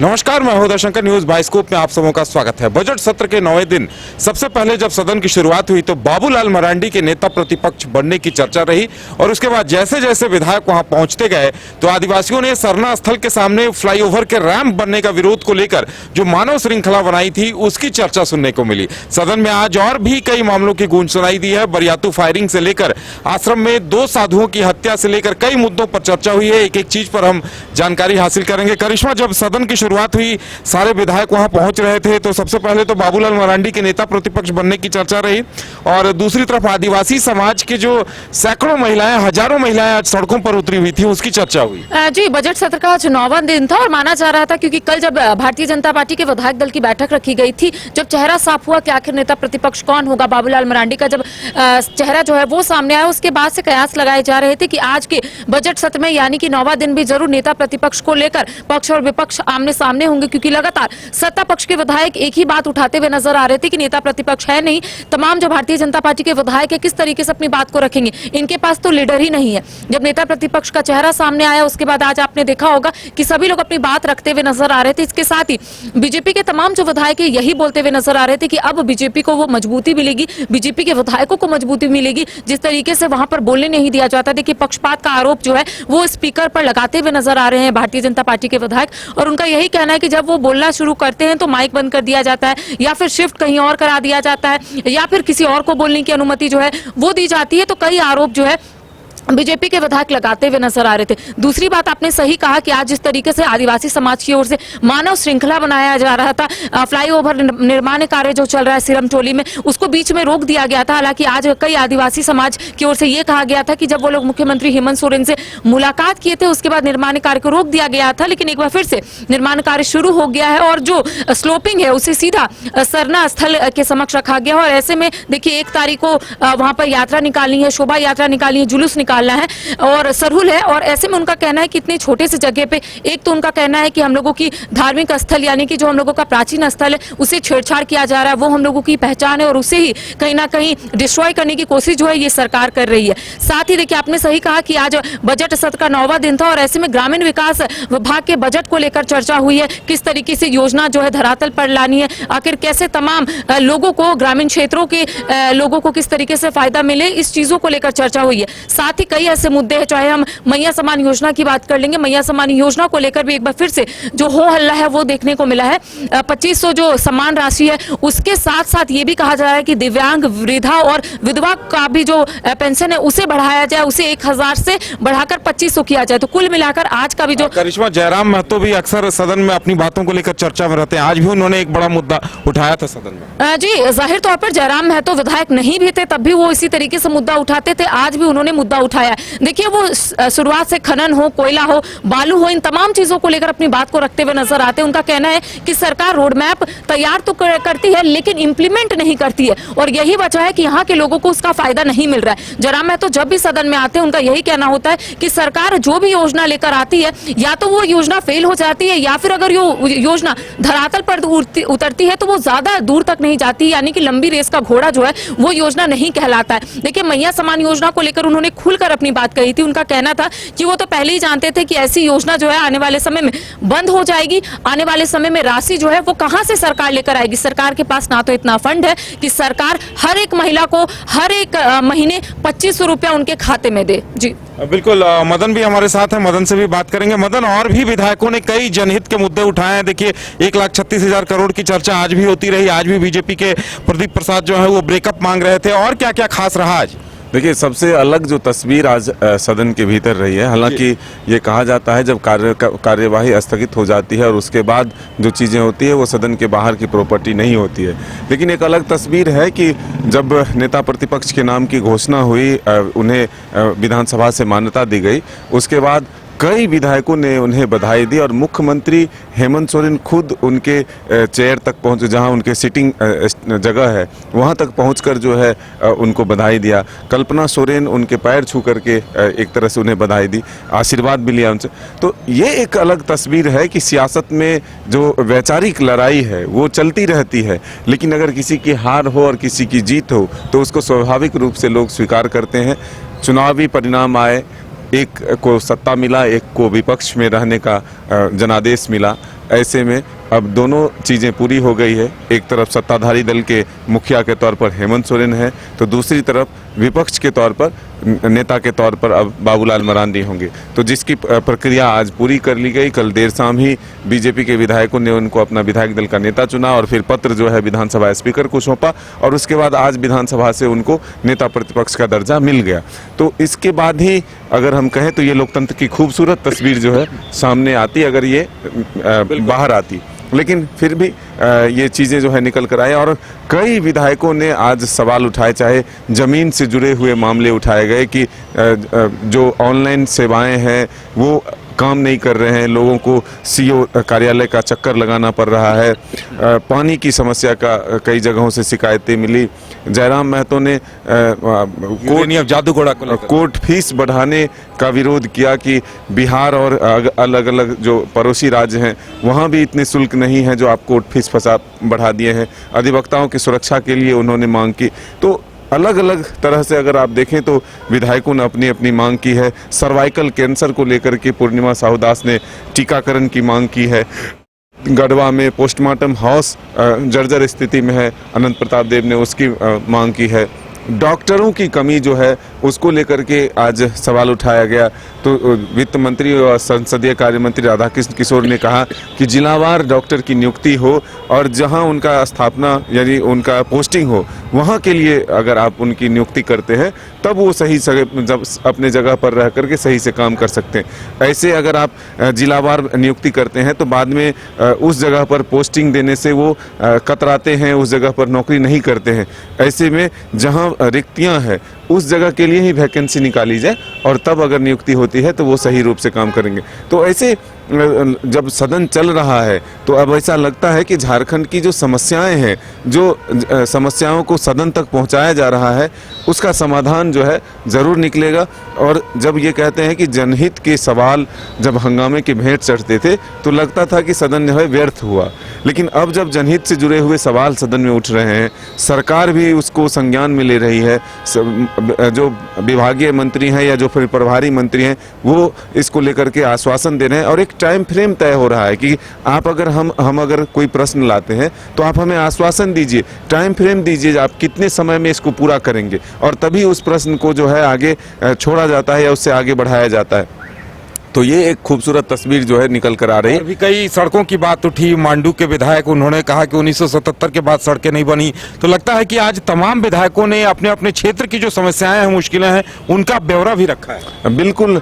नमस्कार, मैं हूं दर्शंकर। न्यूज बाइस्कोप में आप सबों का स्वागत है। बजट सत्र के 9वें दिन सबसे पहले जब सदन की शुरुआत हुई तो बाबूलाल मरांडी के नेता प्रतिपक्ष बनने की चर्चा रही और उसके बाद जैसे जैसे विधायक वहां पहुंचते गए तो आदिवासियों ने सरना स्थल के सामने फ्लाईओवर के रैंप बनने का विरोध को लेकर जो मानव श्रृंखला बनाई थी उसकी चर्चा सुनने को मिली। सदन में आज और भी कई मामलों की गूंज सुनाई दी है। बरियातू फायरिंग से लेकर आश्रम में 2 साधुओं की हत्या से लेकर कई मुद्दों पर चर्चा हुई है। एक एक चीज पर हम जानकारी हासिल करेंगे। करिश्मा, जब सदन की शुरुआत हुई, सारे विधायक वहां पहुंच रहे थे तो सबसे पहले तो बाबूलाल मरांडी के नेता प्रतिपक्ष बनने की चर्चा रही और दूसरी तरफ आदिवासी समाज के जो सैकड़ों महिलाएं, हजारों महिलाएं आज सड़कों पर उतरी हुई थी, उसकी चर्चा हुई। जी, बजट सत्र का आज 9वां दिन था और माना जा रहा था क्योंकि कल जब भारतीय जनता पार्टी के विधायक दल की बैठक रखी गई थी, जब चेहरा साफ हुआ कि आखिर नेता प्रतिपक्ष कौन होगा, बाबूलाल मरांडी का जब चेहरा जो है वो सामने आया, उसके बाद से कयास लगाए जा रहे थे कि आज के बजट सत्र में यानी कि 9वां दिन भी जरूर नेता प्रतिपक्ष को लेकर पक्ष और विपक्ष आमने सामने होंगे, क्योंकि लगातार सत्ता पक्ष के विधायक एक ही बात उठाते हुए नजर आ रहे थे कि नेता प्रतिपक्ष है नहीं। तमाम जो भारतीय जनता पार्टी के विधायक है किस तरीके से अपनी बात को रखेंगे, इनके पास तो लीडर ही नहीं है। जब नेता प्रतिपक्ष का चेहरा सामने आया उसके बाद आज आपने देखा होगा कि सभी लोग अपनी बात रखते हुए नजर आ रहे थे। इसके साथ ही बीजेपी के तमाम जो विधायक है यही बोलते हुए नजर आ रहे थे कि अब बीजेपी को वो मजबूती मिलेगी, बीजेपी के विधायकों को मजबूती मिलेगी जिस तरीके से वहां पर बोलने नहीं दिया जाता। देखिए, पक्षपात का आरोप जो है वो स्पीकर पर लगाते हुए नजर आ रहे हैं भारतीय जनता पार्टी के विधायक, और उनका यही कहना है कि जब वो बोलना शुरू करते हैं तो माइक बंद कर दिया जाता है या फिर शिफ्ट कहीं और करा दिया जाता है या फिर किसी और को बोलने की अनुमति जो है वो दी जाती है। तो कई आरोप जो है बीजेपी के विधायक लगाते हुए नजर आ रहे थे। दूसरी बात, आपने सही कहा कि आज जिस तरीके से आदिवासी समाज की ओर से मानव श्रृंखला बनाया जा रहा था, फ्लाईओवर निर्माण कार्य जो चल रहा है सिरम टोली में, उसको बीच में रोक दिया गया था। हालांकि आज कई आदिवासी समाज की ओर से यह कहा गया था कि जब वो लोग मुख्यमंत्री हेमंत सोरेन से मुलाकात किए थे उसके बाद निर्माण कार्य को रोक दिया गया था, लेकिन एक बार फिर से निर्माण कार्य शुरू हो गया है और जो स्लोपिंग है उसे सीधा सरना स्थल के समक्ष रखा गया। और ऐसे में देखिए, 1 तारीख को वहां पर यात्रा निकालनी है, शोभा यात्रा निकालनी है, जुलूस निकालना है और सरहुल है। और ऐसे में उनका कहना है कि इतने छोटे से जगह पे, एक तो उनका कहना है कि हम लोगों की धार्मिक स्थल यानी कि जो हम लोगों का प्राचीन स्थल है उसे छेड़छाड़ किया जा रहा है, वो हम लोगों की पहचान है और उसे ही कहीं ना कहीं डिस्ट्रॉय करने की कोशिश जो है ये सरकार कर रही है। साथ ही देखिए, आपने सही कहा कि आज बजट सत्र का 9वां दिन था और ऐसे में ग्रामीण विकास विभाग के बजट को लेकर चर्चा हुई है, किस तरीके से योजना जो है धरातल पर लानी है, आखिर कैसे तमाम लोगों को, ग्रामीण क्षेत्रों के लोगों को किस तरीके से फायदा मिले, इस चीजों को लेकर चर्चा हुई है। साथ ही कई ऐसे मुद्दे हैं, चाहे हम मैया समान योजना की बात कर लेंगे, मैया समान योजना को लेकर भी एक बार फिर से जो हो हल्ला है वो देखने को मिला है। 2500 जो सम्मान राशि है उसके साथ साथ ये भी कहा जा रहा है कि दिव्यांग, वृद्धा और विधवा का भी जो पेंशन है उसे बढ़ाया जाए, उसे 1000 से बढ़ाकर 2500 किया जाए। तो कुल मिलाकर आज का भी जो करिश्मा, जयराम महतो भी अक्सर सदन में अपनी बातों को लेकर चर्चा में रहते हैं, आज भी उन्होंने एक बड़ा मुद्दा उठाया था सदन में। जी, जाहिर तौर पर जयराम महतो विधायक नहीं भी थे तब भी वो इसी तरीके से मुद्दा उठाते थे, आज भी उन्होंने मुद्दा उठाया। देखिए, वो शुरुआत से खनन हो, कोयला हो, बालू हो, इन तमाम चीजों को लेकर अपनी बात को रखते हुए नजर आते हैं। उनका कहना है कि सरकार रोड मैप तैयार तो करती है लेकिन इंप्लीमेंट नहीं करती है और यही वजह है कि यहाँ के लोगों को उसका फायदा नहीं मिल रहा है। जयराम महतो जब भी सदन में आते हैं उनका यही कहना होता है कि सरकार जो भी योजना लेकर आती है या तो वो योजना फेल हो जाती है या फिर अगर योजना धरातल पर उतरती है तो वो ज्यादा दूर तक नहीं जाती, यानी कि लंबी रेस का घोड़ा जो है वो योजना नहीं कहलाता है। देखिए, मैया समान योजना को लेकर उन्होंने खुलकर अपनी बात कही थी। उनका कहना था कि वो तो पहले ही जानते थे कि ऐसी योजना जो है आने वाले समय में बंद हो जाएगी, आने वाले समय में राशि जो है वो कहां से सरकार लेकर आएगी। सरकार के पास ना तो इतना फंड है कि सरकार हर एक महिला को हर एक महीने 2500 रुपया उनके खाते में दे। जी बिल्कुल, मदन भी हमारे साथ है, मदन से भी बात करेंगे। मदन, और भी विधायकों ने कई जनहित के मुद्दे उठाए हैं। देखिए, 1,36,000 करोड़ की चर्चा आज भी होती रही, आज भी बीजेपी के प्रदीप प्रसाद जो है वो ब्रेकअप मांग रहे थे, और क्या क्या खास रहा आज? देखिए, सबसे अलग जो तस्वीर आज सदन के भीतर रही है, हालांकि ये कहा जाता है जब कार्यवाही स्थगित हो जाती है और उसके बाद जो चीज़ें होती है वो सदन के बाहर की प्रॉपर्टी नहीं होती है, लेकिन एक अलग तस्वीर है कि जब नेता प्रतिपक्ष के नाम की घोषणा हुई, उन्हें विधानसभा से मान्यता दी गई, उसके बाद कई विधायकों ने उन्हें बधाई दी और मुख्यमंत्री हेमंत सोरेन खुद उनके चेयर तक पहुंचे, जहां उनके सिटिंग जगह है वहां तक पहुंचकर जो है उनको बधाई दिया। कल्पना सोरेन उनके पैर छू करके एक तरह से उन्हें बधाई दी, आशीर्वाद भी लिया उनसे। तो ये एक अलग तस्वीर है कि सियासत में जो वैचारिक लड़ाई है वो चलती रहती है, लेकिन अगर किसी की हार हो और किसी की जीत हो तो उसको स्वाभाविक रूप से लोग स्वीकार करते हैं। चुनावी परिणाम आए, एक को सत्ता मिला, एक को विपक्ष में रहने का जनादेश मिला, ऐसे में अब दोनों चीज़ें पूरी हो गई है। एक तरफ सत्ताधारी दल के मुखिया के तौर पर हेमंत सोरेन है, तो दूसरी तरफ विपक्ष के तौर पर नेता के तौर पर अब बाबूलाल मरांडी होंगे। तो जिसकी प्रक्रिया आज पूरी कर ली गई। कल देर शाम ही बीजेपी के विधायकों ने उनको अपना विधायक दल का नेता चुना और फिर पत्र जो है विधानसभा स्पीकर को सौंपा और उसके बाद आज विधानसभा से उनको नेता प्रतिपक्ष का दर्जा मिल गया। तो इसके बाद ही अगर हम कहें तो ये लोकतंत्र की खूबसूरत तस्वीर जो है सामने आती अगर ये बाहर आती। लेकिन फिर भी ये चीज़ें जो है निकल कर आए और कई विधायकों ने आज सवाल उठाए, चाहे ज़मीन से जुड़े हुए मामले उठाए गए कि जो ऑनलाइन सेवाएं हैं वो काम नहीं कर रहे हैं, लोगों को सीओ कार्यालय का चक्कर लगाना पड़ रहा है, पानी की समस्या का कई जगहों से शिकायतें मिली। जयराम महतो ने कोर्ट फीस बढ़ाने का विरोध किया कि बिहार और अलग अलग जो पड़ोसी राज्य हैं वहाँ भी इतने शुल्क नहीं है जो आप कोर्ट फीस बढ़ा दिए हैं। अधिवक्ताओं की सुरक्षा के लिए उन्होंने मांग की। तो अलग अलग तरह से अगर आप देखें तो विधायकों ने अपनी अपनी मांग की है। सर्वाइकल कैंसर को लेकर के पूर्णिमा साहूदास ने टीकाकरण की मांग की है। गढ़वा में पोस्टमार्टम हाउस जर्जर स्थिति में है, अनंत प्रताप देव ने उसकी मांग की है। डॉक्टरों की कमी जो है उसको लेकर के आज सवाल उठाया गया। तो वित्त मंत्री और संसदीय कार्य मंत्री राधाकृष्ण किशोर ने कहा कि जिलावार डॉक्टर की नियुक्ति हो और जहां उनका स्थापना यानी उनका पोस्टिंग हो वहां के लिए अगर आप उनकी नियुक्ति करते हैं तब वो सही जब अपने जगह पर रह करके सही से काम कर सकते हैं। ऐसे अगर आप जिलावार नियुक्ति करते हैं तो बाद में उस जगह पर पोस्टिंग देने से वो कतराते हैं, उस जगह पर नौकरी नहीं करते हैं। ऐसे में जहां रिक्तियां हैं उस जगह के लिए ही वैकेंसी निकाली जाए और तब अगर नियुक्ति होती है तो वो सही रूप से काम करेंगे। तो ऐसे जब सदन चल रहा है तो अब ऐसा लगता है कि झारखंड की जो समस्याएं हैं, जो समस्याओं को सदन तक पहुंचाया जा रहा है उसका समाधान जो है ज़रूर निकलेगा। और जब ये कहते हैं कि जनहित के सवाल जब हंगामे के भेंट चढ़ते थे तो लगता था कि सदन जो है व्यर्थ हुआ, लेकिन अब जब जनहित से जुड़े हुए सवाल सदन में उठ रहे हैं, सरकार भी उसको संज्ञान में ले रही है, जो विभागीय मंत्री हैं या जो फिर प्रभारी मंत्री हैं वो इसको लेकर के आश्वासन दे रहे हैं और एक टाइम फ्रेम तय हो रहा है कि आप अगर हम अगर कोई प्रश्न लाते हैं तो आप हमें आश्वासन दीजिए, टाइम फ्रेम दीजिए, आप कितने समय में इसको पूरा करेंगे और तभी उस प्रश्न को जो है आगे छोड़ा जाता है या उससे आगे बढ़ाया जाता है। तो ये एक खूबसूरत तस्वीर जो है निकल कर आ रही है। अभी कई सड़कों की बात उठी, मांडू के विधायक उन्होंने कहा कि 1977 के बाद सड़कें नहीं बनी। तो लगता है कि आज तमाम विधायकों ने अपने अपने क्षेत्र की जो समस्याएं हैं, मुश्किलें हैं, उनका ब्यौरा भी रखा है। बिल्कुल,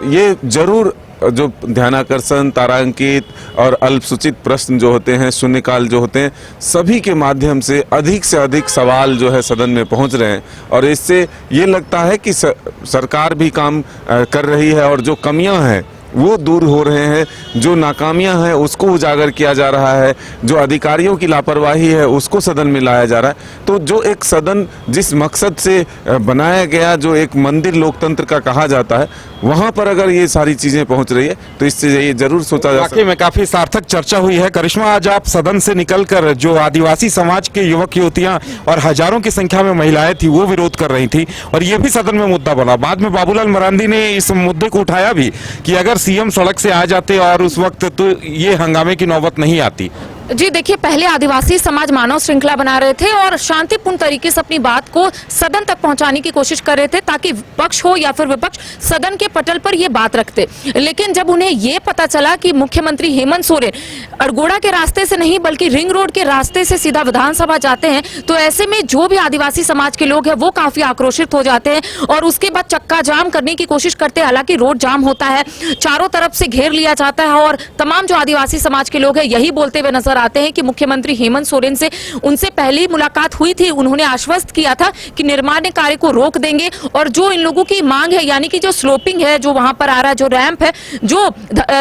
ये जरूर जो ध्यानाकर्षण, तारांकित और अल्पसूचित प्रश्न जो होते हैं, शून्यकाल जो होते हैं, सभी के माध्यम से अधिक सवाल जो है सदन में पहुंच रहे हैं और इससे ये लगता है कि सरकार भी काम कर रही है और जो कमियां हैं वो दूर हो रहे हैं, जो नाकामियां हैं उसको उजागर किया जा रहा है, जो अधिकारियों की लापरवाही है उसको सदन में लाया जा रहा है। तो जो एक सदन जिस मकसद से बनाया गया, जो एक मंदिर लोकतंत्र का कहा जाता है, वहां पर अगर ये सारी चीजें पहुंच रही है तो इससे ये जरूर सोचा जा सकता है। में काफी सार्थक चर्चा हुई है। करिश्मा, आज आप सदन से निकलकर जो आदिवासी समाज के युवक युवतियां और हजारों की संख्या में महिलाएं थी वो विरोध कर रही थी और ये भी सदन में मुद्दा बना। बाद में बाबूलाल मरांडी ने इस मुद्दे को उठाया भी कि अगर सीएम सड़क से आ जाते और उस वक्त तो ये हंगामे की नौबत नहीं आती। जी देखिए, पहले आदिवासी समाज मानव श्रृंखला बना रहे थे और शांतिपूर्ण तरीके से अपनी बात को सदन तक पहुंचाने की कोशिश कर रहे थे ताकि पक्ष हो या फिर विपक्ष सदन के पटल पर ये बात रखते। लेकिन जब उन्हें ये पता चला कि मुख्यमंत्री हेमंत सोरेन अरगोड़ा के रास्ते से नहीं बल्कि रिंग रोड के रास्ते से सीधा विधानसभा जाते हैं, तो ऐसे में जो भी आदिवासी समाज के लोग हैं वो काफी आक्रोशित हो जाते हैं और उसके बाद चक्का जाम करने की कोशिश करते हैं। हालांकि रोड जाम होता है, चारों तरफ से घेर लिया जाता है और तमाम जो आदिवासी समाज के लोग हैं यही बोलते हुए नजर आते हैं कि मुख्यमंत्री हेमंत सोरेन से उनसे पहले ही मुलाकात हुई थी। उन्होंने आश्वस्त किया था कि निर्माण कार्य को रोक देंगे और जो इन लोगों की मांग है, यानी कि जो स्लोपिंग है, जो वहां पर आ रहा है, जो रैंप है, जो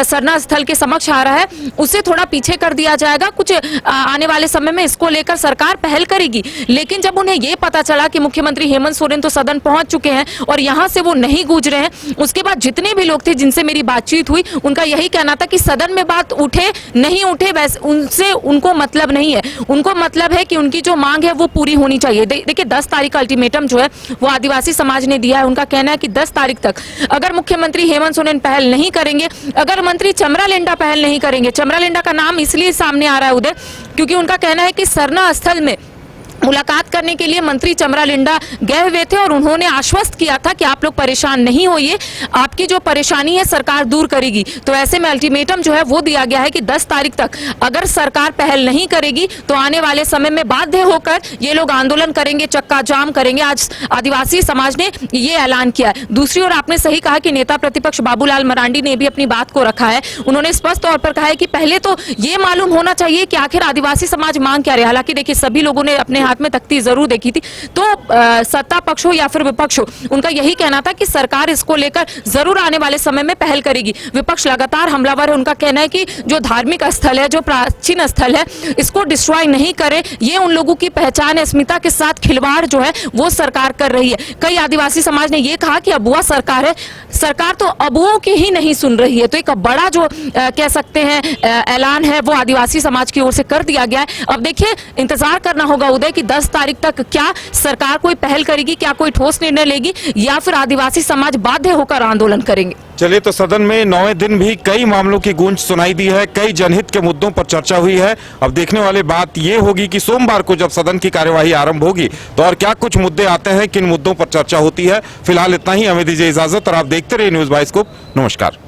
सरना स्थल के समक्ष आ रहा है, उसे थोड़ा पीछे कर दिया जाएगा। कुछ आने वाले समय में इसको लेकर सरकार पहल करेगी। लेकिन जब उन्हें यह पता चला कि मुख्यमंत्री हेमंत सोरेन तो सदन पहुंच चुके हैं और यहां से वो नहीं गूंज रहे हैं, उसके बाद जितने भी लोग थे जिनसे मेरी बातचीत हुई उनका यही कहना था कि सदन में बात उठे नहीं उठे, वैसे उनसे से उनको मतलब नहीं है। उनको मतलब है कि उनकी जो मांग है वो पूरी होनी चाहिए। देखिए 10 तारीख का अल्टीमेटम जो है वो आदिवासी समाज ने दिया है। उनका कहना है कि 10 तारीख तक अगर मुख्यमंत्री हेमंत सोरेन पहल नहीं करेंगे, अगर मंत्री चमरा लेंडा पहल नहीं करेंगे, चमरा लेंडा का नाम इसलिए सामने आ रहा है उदय क्योंकि उनका कहना है कि सरना स्थल में मुलाकात करने के लिए मंत्री चमरा लिंडा गए हुए थे और उन्होंने आश्वस्त किया था कि आप लोग परेशान नहीं होइए, आपकी जो परेशानी है सरकार दूर करेगी। तो ऐसे में अल्टीमेटम जो है वो दिया गया है कि 10 तारीख तक अगर सरकार पहल नहीं करेगी तो आने वाले समय में बाध्य होकर ये लोग आंदोलन करेंगे, चक्का जाम करेंगे। आज आदिवासी समाज ने ये ऐलान किया है। दूसरी ओर आपने सही कहा कि नेता प्रतिपक्ष बाबूलाल मरांडी ने भी अपनी बात को रखा है। उन्होंने स्पष्ट तौर पर कहा है कि पहले तो ये मालूम होना चाहिए कि आखिर आदिवासी समाज मांग क्या रहे। हालांकि देखिए सभी लोगों ने अपने हाथ में तख्ती जरूर देखी थी, तो सत्ता पक्ष हो या फिर विपक्ष हो, उनका यही कहना था कि सरकार इसको लेकर जरूर आने वाले समय में पहल करेगी। विपक्ष लगातार हमलावर है। उनका कहना है कि जो धार्मिक स्थल है, जो प्राचीन स्थल है, इसको डिस्ट्रॉय नहीं करे। ये उन लोगों की पहचान है। अस्मिता के साथ खिलवाड़ जो है वो सरकार कर रही है। कई आदिवासी समाज ने यह कहा कि अबुआ सरकार है, सरकार तो अबुओं की ही नहीं सुन रही है। तो एक बड़ा जो कह सकते हैं ऐलान है वो आदिवासी समाज की ओर से कर दिया गया है। अब देखिए इंतजार करना होगा उदय कि 10 तारीख तक क्या सरकार कोई पहल करेगी, क्या कोई ठोस निर्णय लेगी या फिर आदिवासी समाज बाध्य होकर आंदोलन करेंगे। चलिए, तो सदन में 9वें दिन भी कई मामलों की गूंज सुनाई दी है, कई जनहित के मुद्दों पर चर्चा हुई है। अब देखने वाली बात यह होगी कि सोमवार को जब सदन की कार्यवाही आरंभ होगी तो और क्या कुछ मुद्दे आते हैं, किन मुद्दों पर चर्चा होती है। फिलहाल इतना ही, हमें दीजिए इजाजत और आप देखते रहिए न्यूज़ बाइस्कोप। नमस्कार।